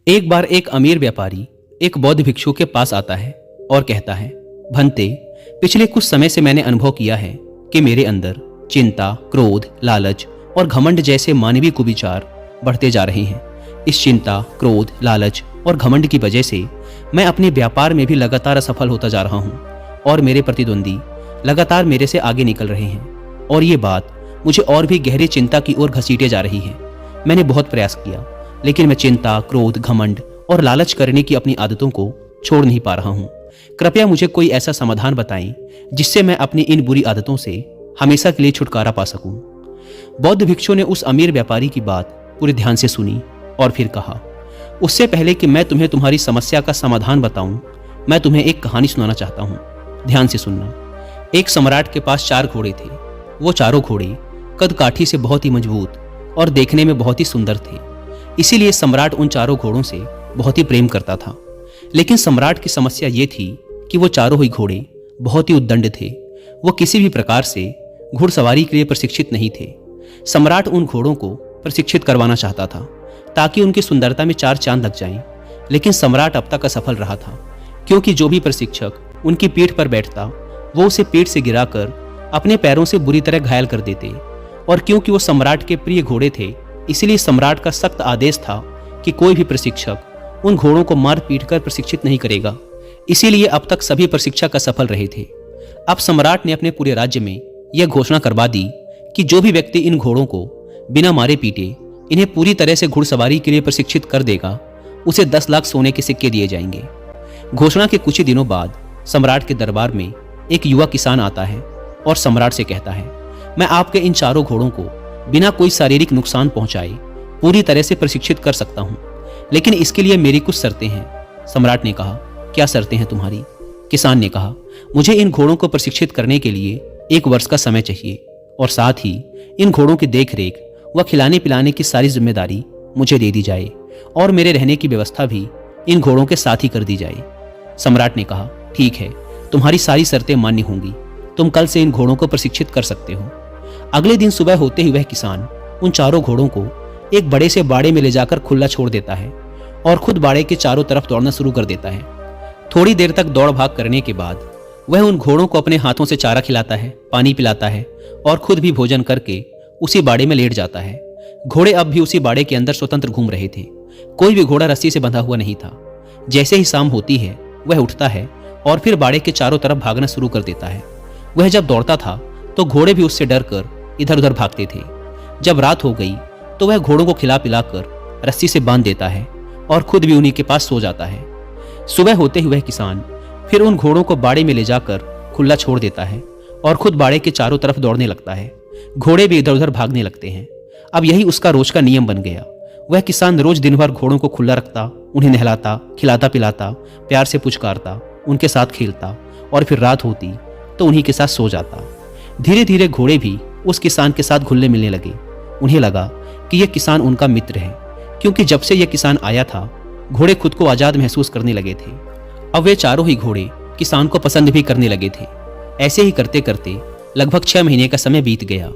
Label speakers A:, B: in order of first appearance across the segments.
A: एक बार एक अमीर व्यापारी एक बौद्ध भिक्षु के पास आता है और कहता है, भंते, पिछले कुछ समय से मैंने अनुभव किया है कि मेरे अंदर चिंता, क्रोध, लालच और घमंड जैसे मानवीय कुविचार बढ़ते जा रहे हैं। इस चिंता, क्रोध, लालच और घमंड की वजह से मैं अपने व्यापार में भी लगातार असफल होता जा रहा हूँ और मेरे प्रतिद्वंदी लगातार मेरे से आगे निकल रहे हैं और ये बात मुझे और भी गहरी चिंता की ओर घसीटे जा रही है। मैंने बहुत प्रयास किया, लेकिन मैं चिंता, क्रोध, घमंड और लालच करने की अपनी आदतों को छोड़ नहीं पा रहा हूँ। कृपया मुझे कोई ऐसा समाधान बताएं जिससे मैं अपनी इन बुरी आदतों से हमेशा के लिए छुटकारा पा सकूं। बौद्ध भिक्षु ने उस अमीर व्यापारी की बात पूरे ध्यान से सुनी और फिर कहा, उससे पहले कि मैं तुम्हें तुम्हारी समस्या का समाधान बताऊं, मैं तुम्हें एक कहानी सुनाना चाहता हूं। ध्यान से सुनना। एक सम्राट के पास 4 घोड़े थे। वो चारों घोड़े कद काठी से बहुत ही मजबूत और देखने में बहुत ही सुंदर थे। इसीलिए सम्राट उन चारों घोड़ों से बहुत ही प्रेम करता था। लेकिन सम्राट की समस्या ये थी कि वो चारों ही घोड़े बहुत ही उद्दंड थे। वो किसी भी प्रकार से घुड़सवारी के लिए प्रशिक्षित नहीं थे। सम्राट उन घोड़ों को प्रशिक्षित करवाना चाहता था ताकि उनकी सुंदरता में 4 चांद लग जाएं। लेकिन सम्राट अब तक असफल रहा था, क्योंकि जो भी प्रशिक्षक उनकी पीठ पर बैठता वो उसे पीठ से गिराकर अपने पैरों से बुरी तरह घायल कर देते। और क्योंकि वो सम्राट के प्रिय घोड़े थे, इसलिए सम्राट का सख्त आदेश था कि कोई भी प्रशिक्षक उन घोड़ों को मार पीट कर प्रशिक्षित नहीं करेगा। इसीलिए अब तक सभी प्रशिक्षक असफल रहे थे। अब सम्राट ने अपने पूरे राज्य में यह घोषणा करवा दी कि जो भी व्यक्ति इन घोड़ों को बिना मारे पीटे इन्हें पूरी तरह से घुड़सवारी के लिए प्रशिक्षित कर देगा, उसे 10 लाख सोने के सिक्के दिए जाएंगे। घोषणा के कुछ ही दिनों बाद सम्राट के दरबार में एक युवा किसान आता है और सम्राट से कहता है, मैं आपके इन चारों घोड़ों को बिना कोई शारीरिक नुकसान पहुंचाए पूरी तरह से प्रशिक्षित कर सकता हूं, लेकिन इसके लिए मेरी कुछ शर्तें हैं। सम्राट ने कहा, क्या शर्तें हैं तुम्हारी? किसान ने कहा, मुझे इन घोड़ों को प्रशिक्षित करने के लिए 1 वर्ष का समय चाहिए और साथ ही इन घोड़ों की देखरेख व खिलाने पिलाने की सारी जिम्मेदारी मुझे दे दी जाए और मेरे रहने की व्यवस्था भी इन घोड़ों के साथ ही कर दी जाए। सम्राट ने कहा, ठीक है, तुम्हारी सारी शर्तें मान्य होंगी। तुम कल से इन घोड़ों को प्रशिक्षित कर सकते हो। अगले दिन सुबह होते ही वह किसान उन चारों घोड़ों को एक बड़े से बाड़े में ले जाकर खुला छोड़ देता है और खुद बाड़े के चारों तरफ दौड़ना शुरू कर देता है। थोड़ी देर तक दौड़ भाग करने के बाद वह उन घोड़ों को अपने हाथों से चारा खिलाता है, पानी पिलाता है और खुद भी भोजन करके उसी बाड़े में लेट जाता है। घोड़े अब भी उसी बाड़े के अंदर स्वतंत्र घूम रहे थे। कोई भी घोड़ा रस्सी से बंधा हुआ नहीं था। जैसे ही शाम होती है वह उठता है और फिर बाड़े के चारों तरफ भागना शुरू कर देता है। वह जब दौड़ता था तो घोड़े भी उससे डर कर इधर उधर भागते थे। जब रात हो गई तो वह घोड़ों को खिला पिलाकर रस्सी से बांध देता है और खुद भी उन्हीं के पास सो जाता है। सुबह होते ही वह किसान फिर उन घोड़ों को बाड़े में ले जाकर खुला छोड़ देता है और खुद बाड़े के चारों तरफ दौड़ने लगता है। घोड़े भी इधर उधर भागने लगते हैं। अब यही उसका रोज का नियम बन गया। वह किसान रोज दिन भर घोड़ों को खुला रखता, उन्हें नहलाता, खिलाता पिलाता, प्यार से पुचकारता, उनके साथ खेलता और फिर रात होती तो उन्हीं के साथ सो जाता। धीरे धीरे घोड़े भी उस किसान के साथ घुलने मिलने लगे। उन्हें लगा कि यह किसान उनका मित्र है, क्योंकि जब से यह किसान आया था घोड़े खुद को आजाद महसूस करने लगे थे। अब वे चारों ही घोड़े किसान को पसंद भी करने लगे थे। ऐसे ही करते करते लगभग 6 महीने का समय बीत गया।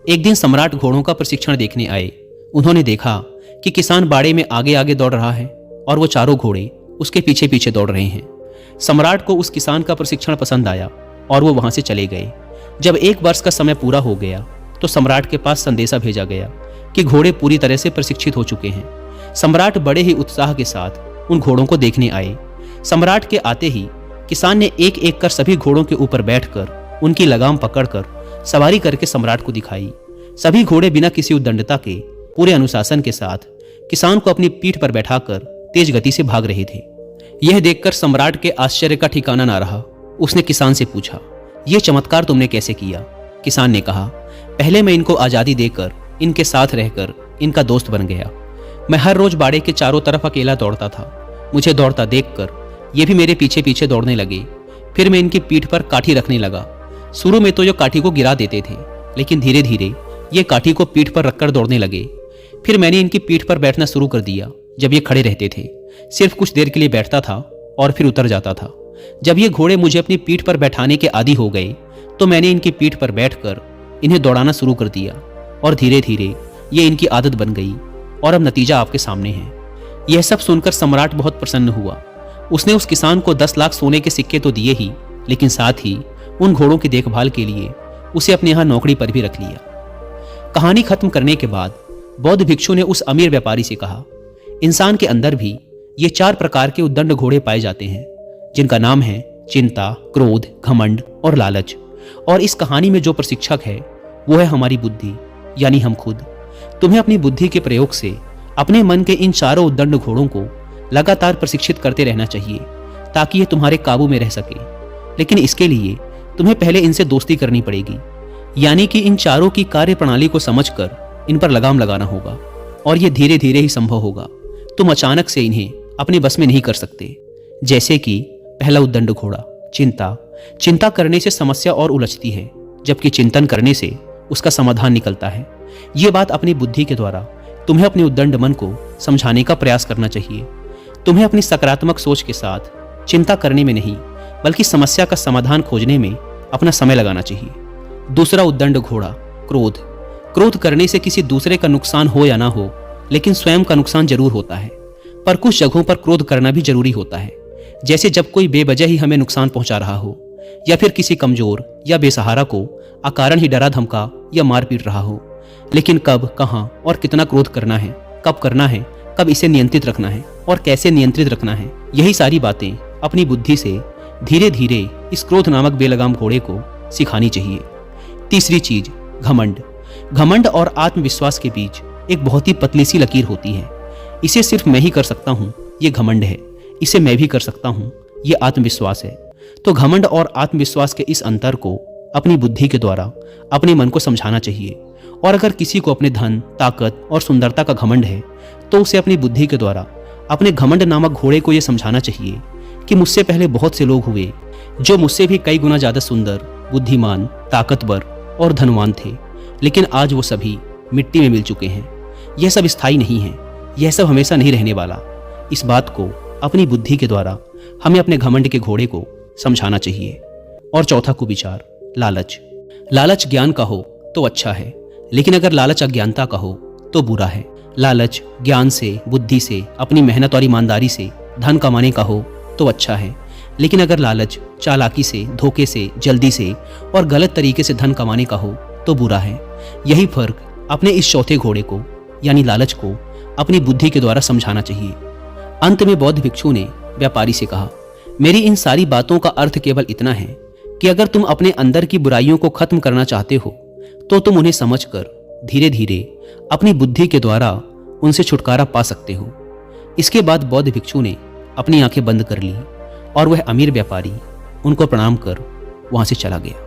A: एक दिन सम्राट घोड़ों का प्रशिक्षण देखने आए। उन्होंने देखा कि किसान बाड़े में आगे आगे दौड़ रहा है और वो चारों घोड़े उसके पीछे पीछे दौड़ रहे हैं। सम्राट को उस किसान का प्रशिक्षण पसंद आया और वो वहां से चले गए। जब 1 वर्ष का समय पूरा हो गया तो सम्राट के पास संदेशा भेजा गया कि घोड़े पूरी तरह से प्रशिक्षित हो चुके हैं। सम्राट बड़े ही उत्साह के साथ उन घोड़ों को देखने आए। सम्राट के आते ही किसान ने एक एक कर सभी घोड़ों के ऊपर बैठकर उनकी लगाम पकड़कर सवारी करके सम्राट को दिखाई। सभी घोड़े बिना किसी उद्दंडता के पूरे अनुशासन के साथ किसान को अपनी पीठ पर बैठाकर तेज गति से भाग रहे थे। यह देखकर सम्राट के आश्चर्य का ठिकाना ना रहा। उसने किसान से पूछा, यह चमत्कार तुमने कैसे किया? किसान ने कहा, पहले मैं इनको आजादी देकर इनके साथ रहकर इनका दोस्त बन गया। मैं हर रोज बाड़े के चारों तरफ अकेला दौड़ता था। मुझे दौड़ता देखकर ये भी मेरे पीछे पीछे दौड़ने लगे। फिर मैं इनकी पीठ पर काठी रखने लगा। शुरू में तो ये काठी को गिरा देते थे, लेकिन धीरे धीरे ये काठी को पीठ पर रखकर दौड़ने लगे। फिर मैंने इनकी पीठ पर बैठना शुरू कर दिया। जब ये खड़े रहते थे सिर्फ कुछ देर के लिए बैठता था और फिर उतर जाता था। जब ये घोड़े मुझे अपनी पीठ पर बैठाने के आदी हो गए तो मैंने इनकी पीठ पर बैठकर इन्हें दौड़ाना शुरू कर दिया और धीरे धीरे ये इनकी आदत बन गई और अब नतीजा आपके सामने है। यह सब सुनकर सम्राट बहुत प्रसन्न हुआ। उसने उस किसान को 10 लाख सोने के सिक्के तो दिए ही, लेकिन साथ ही उन घोड़ों की देखभाल के लिए उसे अपने यहाँ नौकरी पर भी रख लिया। कहानी खत्म करने के बाद बौद्ध भिक्षु ने उस अमीर व्यापारी से कहा, इंसान के अंदर भी ये 4 प्रकार के उद्दंड घोड़े पाए जाते हैं, जिनका नाम है चिंता, क्रोध, घमंड और लालच। और इस कहानी में जो प्रशिक्षक है वो है हमारी बुद्धि, यानी हम खुद। तुम्हें अपनी बुद्धि के प्रयोग से अपने मन के इन चारों उद्दंड घोड़ों को लगातार प्रशिक्षित करते रहना चाहिए, ताकि ये तुम्हारे काबू में रह सके। लेकिन इसके लिए तुम्हें पहले इनसे दोस्ती करनी पड़ेगी, यानी कि इन चारों की कार्य प्रणाली को समझकर इन पर लगाम लगाना होगा। और यह धीरे धीरे ही संभव होगा। तुम अचानक से इन्हें अपने बस में नहीं कर सकते। जैसे कि पहला उद्दंड घोड़ा चिंता। चिंता करने से समस्या और उलझती है, जबकि चिंतन करने से उसका समाधान निकलता है। ये बात अपनी बुद्धि के द्वारा तुम्हें अपने उद्दंड मन को समझाने का प्रयास करना चाहिए। तुम्हें अपनी सकारात्मक सोच के साथ चिंता करने में नहीं, बल्कि समस्या का समाधान खोजने में अपना समय लगाना चाहिए। दूसरा उद्दंड घोड़ा क्रोध। क्रोध करने से किसी दूसरे का नुकसान हो या ना हो, लेकिन स्वयं का नुकसान जरूर होता है। पर कुछ जगहों पर क्रोध करना भी जरूरी होता है, जैसे जब कोई बेवजह ही हमें नुकसान पहुंचा रहा हो, या फिर किसी कमजोर या बेसहारा को अकारण ही डरा धमका या मार पीट रहा हो। लेकिन कब, कहां और कितना क्रोध करना है, कब करना है, कब इसे नियंत्रित रखना है और कैसे नियंत्रित रखना है, यही सारी बातें अपनी बुद्धि से धीरे धीरे इस क्रोध नामक बेलगाम घोड़े को सिखानी चाहिए। तीसरी चीज घमंड। घमंड और आत्मविश्वास के बीच एक बहुत ही पतली सी लकीर होती है। इसे सिर्फ मैं ही कर सकता हूं, ये घमंड है। इसे मैं भी कर सकता हूं, ये आत्मविश्वास है। तो घमंड और आत्मविश्वास के इस अंतर को अपनी बुद्धि के द्वारा अपने मन को समझाना चाहिए। और अगर किसी को अपने धन, ताकत और सुंदरता का घमंड है, तो उसे अपनी बुद्धि के द्वारा अपने घमंड नामक घोड़े को यह समझाना चाहिए कि मुझसे पहले बहुत से लोग हुए जो मुझसे भी कई गुना ज्यादा सुंदर, बुद्धिमान, ताकतवर और धनवान थे, लेकिन आज वो सभी मिट्टी में मिल चुके हैं। यह सब स्थायी नहीं है, यह सब हमेशा नहीं रहने वाला। इस बात को अपनी बुद्धि के द्वारा हमें अपने घमंड के घोड़े को समझाना चाहिए। और चौथा कुविचार लालच। लालच ज्ञान का हो तो अच्छा है, लेकिन अगर लालच अज्ञानता का हो तो बुरा है। लालच ज्ञान से, बुद्धि से, अपनी मेहनत और ईमानदारी से धन कमाने का हो तो अच्छा है, लेकिन अगर लालच चालाकी से, धोखे से, जल्दी से और गलत तरीके से धन कमाने का हो तो बुरा है। यही फर्क अपने इस चौथे घोड़े को यानी लालच को अपनी बुद्धि के द्वारा समझाना चाहिए। अंत में बौद्ध भिक्षु ने व्यापारी से कहा, मेरी इन सारी बातों का अर्थ केवल इतना है कि अगर तुम अपने अंदर की बुराइयों को खत्म करना चाहते हो तो तुम उन्हें समझकर धीरे धीरे अपनी बुद्धि के द्वारा उनसे छुटकारा पा सकते हो। इसके बाद बौद्ध भिक्षु ने अपनी आंखें बंद कर ली और वह अमीर व्यापारी उनको प्रणाम कर वहां से चला गया।